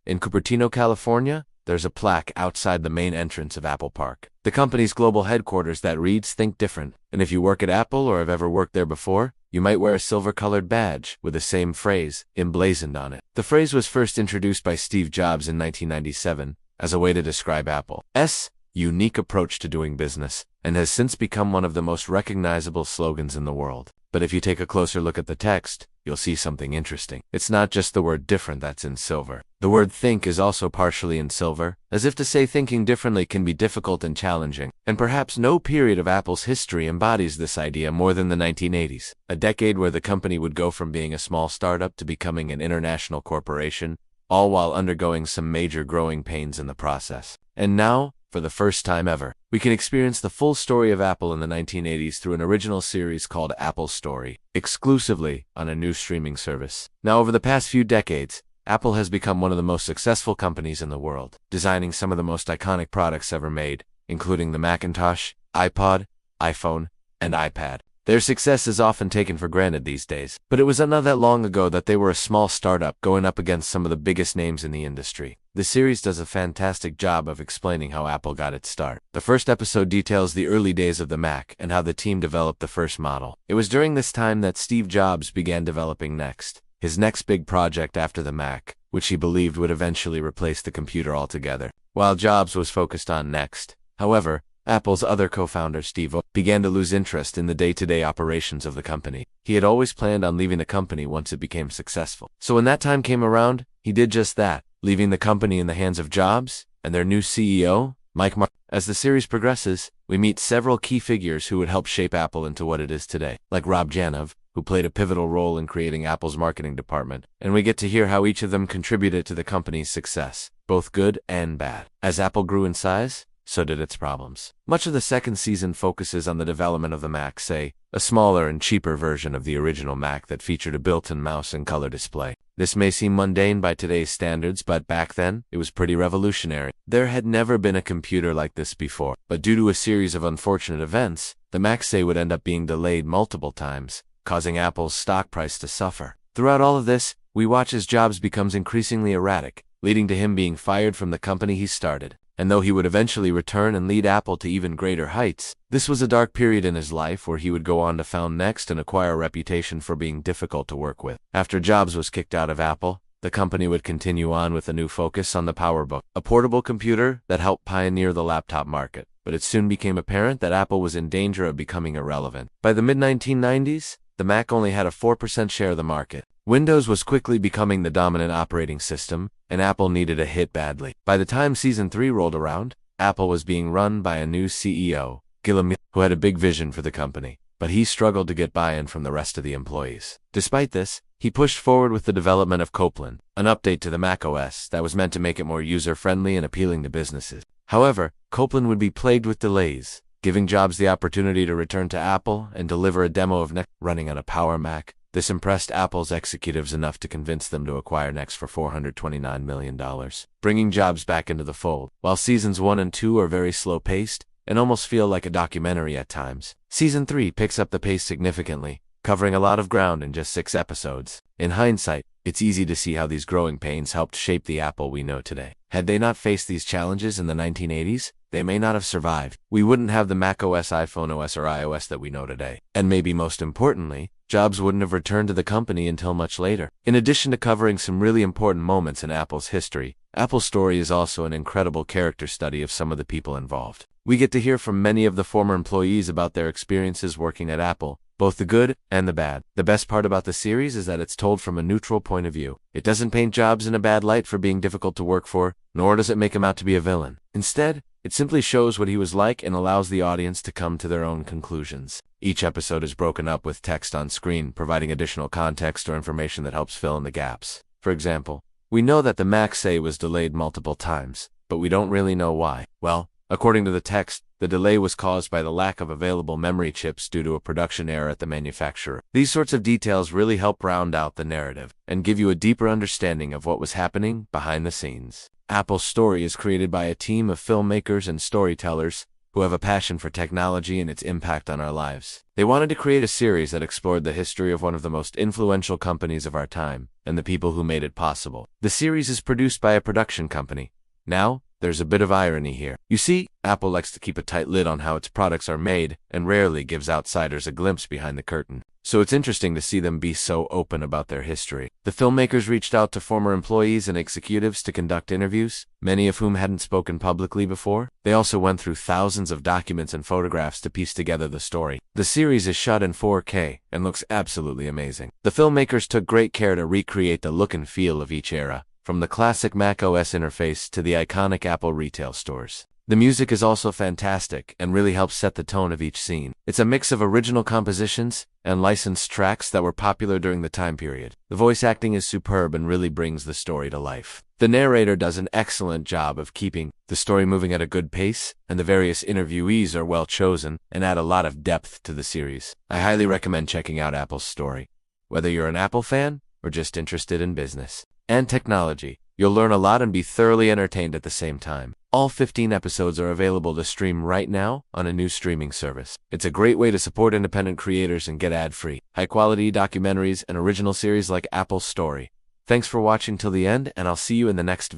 In Cupertino, California, there's a plaque outside the main entrance of Apple Park, the company's global headquarters, that reads "Think Different." And if you work at Apple or have ever worked there before, you might wear a silver-colored badge with the same phrase emblazoned on it. The phrase was first introduced by Steve Jobs in 1997 as a way to describe Apple's unique approach to doing business, and has since become one of the most recognizable slogans in the world. But if you take a closer look at the text, you'll see something interesting. It's not just the word different that's in silver. The word think is also partially in silver, as if to say thinking differently can be difficult and challenging. And perhaps no period of Apple's history embodies this idea more than the 1980s, a decade where the company would go from being a small startup to becoming an international corporation, all while undergoing some major growing pains in the process. And now, for the first time ever, we can experience the full story of Apple in the 1980s through an original series called Apple Story, exclusively on a new streaming service. Now, over the past few decades, Apple has become one of the most successful companies in the world, designing some of the most iconic products ever made, including the Macintosh, iPod, iPhone, and iPad. Their success is often taken for granted these days, but it was not that long ago that they were a small startup going up against some of the biggest names in the industry. The series does a fantastic job of explaining how Apple got its start. The first episode details the early days of the Mac and how the team developed the first model. It was during this time that Steve Jobs began developing Next, his next big project after the Mac, which he believed would eventually replace the computer altogether. While Jobs was focused on Next, however, Apple's other co-founder, Steve, began to lose interest in the day-to-day operations of the company. He had always planned on leaving the company once it became successful. So when that time came around, he did just that, leaving the company in the hands of Jobs and their new CEO, Mike Mark. As the series progresses, we meet several key figures who would help shape Apple into what it is today, like Rob Janov, who played a pivotal role in creating Apple's marketing department, and we get to hear how each of them contributed to the company's success, both good and bad. As Apple grew in size, so did its problems. Much of the second season focuses on the development of the Mac, say, a smaller and cheaper version of the original Mac that featured a built-in mouse and color display. This may seem mundane by today's standards, but back then, it was pretty revolutionary. There had never been a computer like this before, but due to a series of unfortunate events, the Mac, say, would end up being delayed multiple times, causing Apple's stock price to suffer. Throughout all of this, we watch as Jobs becomes increasingly erratic, leading to him being fired from the company he started. And though he would eventually return and lead Apple to even greater heights, this was a dark period in his life where he would go on to found Next and acquire a reputation for being difficult to work with. After Jobs was kicked out of Apple, the company would continue on with a new focus on the PowerBook, a portable computer that helped pioneer the laptop market. But it soon became apparent that Apple was in danger of becoming irrelevant. By the mid-1990s, the Mac only had a 4% share of the market. Windows was quickly becoming the dominant operating system, and Apple needed a hit badly. By the time Season 3 rolled around, Apple was being run by a new CEO, Gilliam, who had a big vision for the company, but he struggled to get buy-in from the rest of the employees. Despite this, he pushed forward with the development of Copilot, an update to the macOS that was meant to make it more user-friendly and appealing to businesses. However, Copilot would be plagued with delays, giving Jobs the opportunity to return to Apple and deliver a demo of Next running on a Power Mac. This impressed Apple's executives enough to convince them to acquire Next for $429 million, bringing Jobs back into the fold. While Seasons 1 and 2 are very slow-paced and almost feel like a documentary at times, Season 3 picks up the pace significantly, covering a lot of ground in just 6 episodes. In hindsight, it's easy to see how these growing pains helped shape the Apple we know today. Had they not faced these challenges in the 1980s, they may not have survived. We wouldn't have the macOS, iPhone OS, or iOS that we know today. And maybe most importantly, Jobs wouldn't have returned to the company until much later. In addition to covering some really important moments in Apple's history, Apple's Story is also an incredible character study of some of the people involved. We get to hear from many of the former employees about their experiences working at Apple, both the good and the bad. The best part about the series is that it's told from a neutral point of view. It doesn't paint Jobs in a bad light for being difficult to work for, nor does it make him out to be a villain. Instead, it simply shows what he was like and allows the audience to come to their own conclusions. Each episode is broken up with text on screen, providing additional context or information that helps fill in the gaps. For example, we know that the Mac, say, was delayed multiple times, but we don't really know why. Well, according to the text, the delay was caused by the lack of available memory chips due to a production error at the manufacturer. These sorts of details really help round out the narrative and give you a deeper understanding of what was happening behind the scenes. Apple's Story is created by a team of filmmakers and storytellers who have a passion for technology and its impact on our lives. They wanted to create a series that explored the history of one of the most influential companies of our time and the people who made it possible. The series is produced by a production company. Now, there's a bit of irony here. You see, Apple likes to keep a tight lid on how its products are made and rarely gives outsiders a glimpse behind the curtain. So it's interesting to see them be so open about their history. The filmmakers reached out to former employees and executives to conduct interviews, many of whom hadn't spoken publicly before. They also went through thousands of documents and photographs to piece together the story. The series is shot in 4K and looks absolutely amazing. The filmmakers took great care to recreate the look and feel of each era, from the classic Mac OS interface to the iconic Apple retail stores. The music is also fantastic and really helps set the tone of each scene. It's a mix of original compositions and licensed tracks that were popular during the time period. The voice acting is superb and really brings the story to life. The narrator does an excellent job of keeping the story moving at a good pace, and the various interviewees are well chosen and add a lot of depth to the series. I highly recommend checking out Apple's story. Whether you're an Apple fan or just interested in business and technology, you'll learn a lot and be thoroughly entertained at the same time. All 15 episodes are available to stream right now on a new streaming service. It's a great way to support independent creators and get ad-free, high-quality documentaries and original series like Apple's Story. Thanks for watching till the end, and I'll see you in the next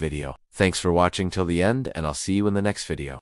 video.